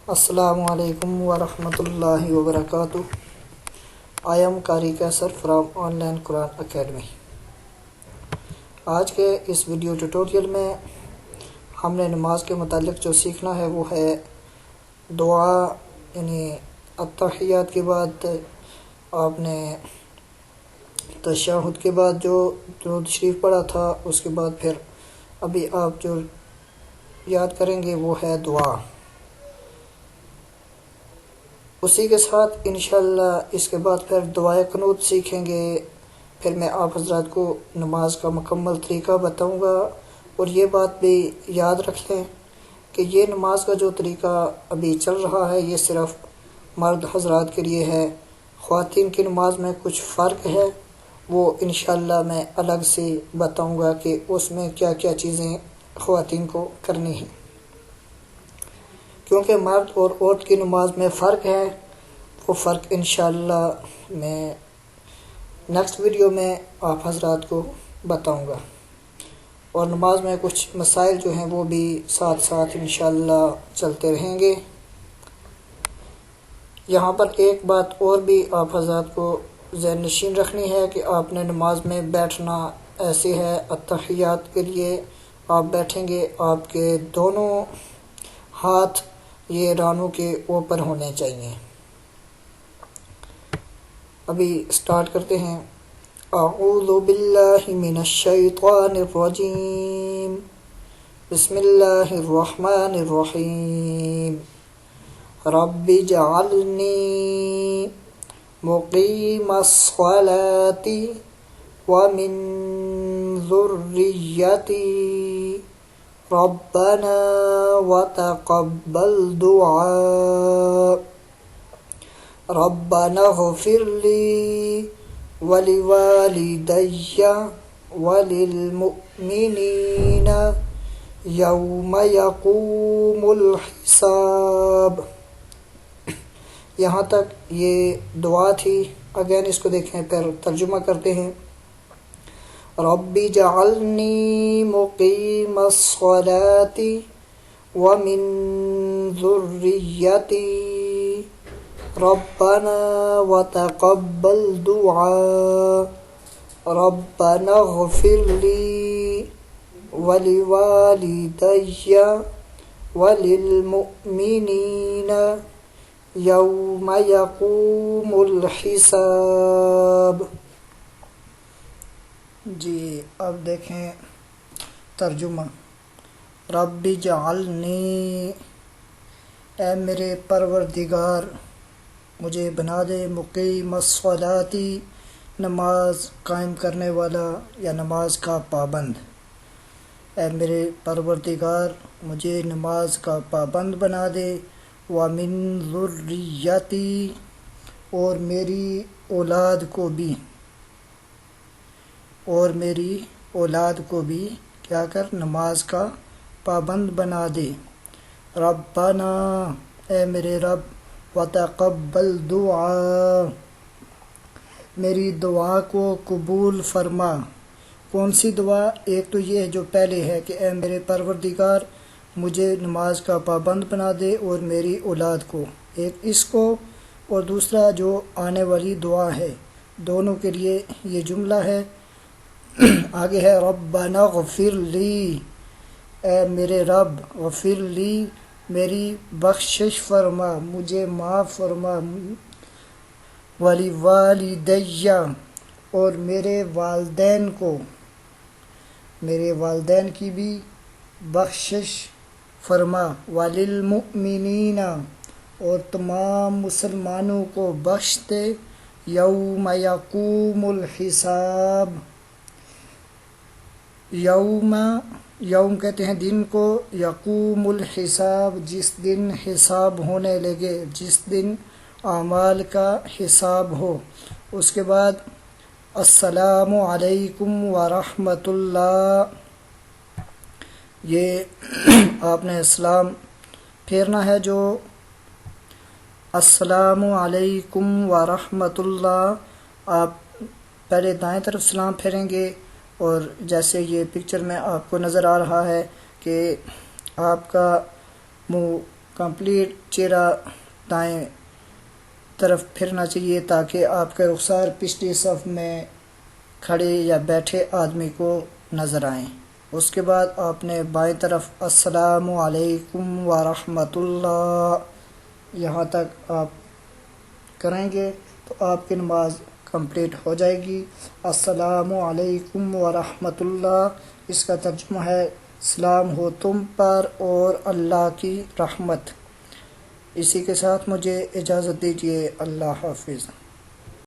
السلام علیکم ورحمۃ اللہ وبرکاتہ۔ آئی ایم قاری کیسر from on line Quran academy. آج کے اس ویڈیو ٹیوٹوریل میں ہم نے نماز کے متعلق جو سیکھنا ہے وہ ہے دعا، یعنی التحیات کے بعد آپ نے تشہد کے بعد جو درود شریف پڑھا تھا، اس کے بعد پھر ابھی آپ جو یاد کریں گے وہ ہے دعا۔ اسی کے ساتھ انشاءاللہ اس کے بعد پھر دعائے قنوت سیکھیں گے۔ پھر میں آپ حضرات کو نماز کا مکمل طریقہ بتاؤں گا، اور یہ بات بھی یاد رکھ لیں کہ یہ نماز کا جو طریقہ ابھی چل رہا ہے یہ صرف مرد حضرات کے لیے ہے۔ خواتین کی نماز میں کچھ فرق ہے، وہ انشاءاللہ میں الگ سے بتاؤں گا کہ اس میں کیا کیا چیزیں خواتین کو کرنی ہیں، کیونکہ مرد اور عورت کی نماز میں فرق ہے۔ وہ فرق انشاءاللہ میں نیکسٹ ویڈیو میں آپ حضرات کو بتاؤں گا، اور نماز میں کچھ مسائل جو ہیں وہ بھی ساتھ ساتھ انشاءاللہ چلتے رہیں گے۔ یہاں پر ایک بات اور بھی آپ حضرات کو ذہن نشین رکھنی ہے کہ آپ نے نماز میں بیٹھنا ایسے ہے، التحیات کے لیے آپ بیٹھیں گے، آپ کے دونوں ہاتھ یہ رانوں کے اوپر ہونے چاہیے۔ ابھی سٹارٹ کرتے ہیں۔ اعوذ باللہ من الشیطان الرجیم، بسم اللہ الرحمن الرحیم۔ رب اجعلنی مقیم الصلاة ومن ذریتی ربنا وتقبل دعاء، ربنا اغفر لی ولوالدی وللمؤمنین یوم یقوم الحساب۔ یہاں تک یہ دعا تھی۔ اگین اس کو دیکھیں، پھر ترجمہ کرتے ہیں۔ رب اجعلنی مقیم الصلاة ومن ذریتی ربنا وتقبل دعاء، ربنا اغفر لی ولوالدی وللمؤمنین یوم یقوم الحساب۔ جی اب دیکھیں ترجمہ۔ رب اجعلنی، اے میرے پروردگار مجھے بنا دے، مقیم الصلاۃ، نماز قائم کرنے والا یا نماز کا پابند۔ اے میرے پروردگار مجھے نماز کا پابند بنا دے، ومن ذریتی، اور میری اولاد کو بھی، اور میری اولاد کو بھی کیا کر، نماز کا پابند بنا دے۔ ربنا، اے میرے رب، وتقبل دعا، میری دعا کو قبول فرما۔ کون سی دعا؟ ایک تو یہ جو پہلے ہے کہ اے میرے پروردگار مجھے نماز کا پابند بنا دے اور میری اولاد کو، ایک اس کو، اور دوسرا جو آنے والی دعا ہے، دونوں کے لیے یہ جملہ ہے۔ آگے ہے ربنا اغفر لی، اے میرے رب، غفر لی، میری بخشش فرما، مجھے معاف فرما، ولوالدی، اور میرے والدین کو، میرے والدین کی بھی بخشش فرما، وللمؤمنین، اور تمام مسلمانوں کو بخش دے، یوم یقوم الحساب، یوم کہتے ہیں دن کو، یقوم الحساب، جس دن حساب ہونے لگے، جس دن اعمال کا حساب ہو۔ اس کے بعد السلام علیکم ورحمۃ اللہ، یہ آپ نے اسلام پھیرنا ہے، جو السلام علیکم ورحمۃ اللہ، آپ پہلے دائیں طرف سلام پھیریں گے، اور جیسے یہ پکچر میں آپ کو نظر آ رہا ہے کہ آپ کا منہ کمپلیٹ چہرہ دائیں طرف پھرنا چاہیے تاکہ آپ کے رخسار پچھلی صف میں کھڑے یا بیٹھے آدمی کو نظر آئیں۔ اس کے بعد آپ نے بائیں طرف السلام علیکم ورحمۃ اللہ یہاں تک آپ کریں گے تو آپ کی نماز کمپلیٹ ہو جائے گی۔ السلام علیکم ورحمۃ اللہ، اس کا ترجمہ ہے سلام ہو تم پر اور اللہ کی رحمت۔ اسی کے ساتھ مجھے اجازت دیجیے، اللہ حافظ۔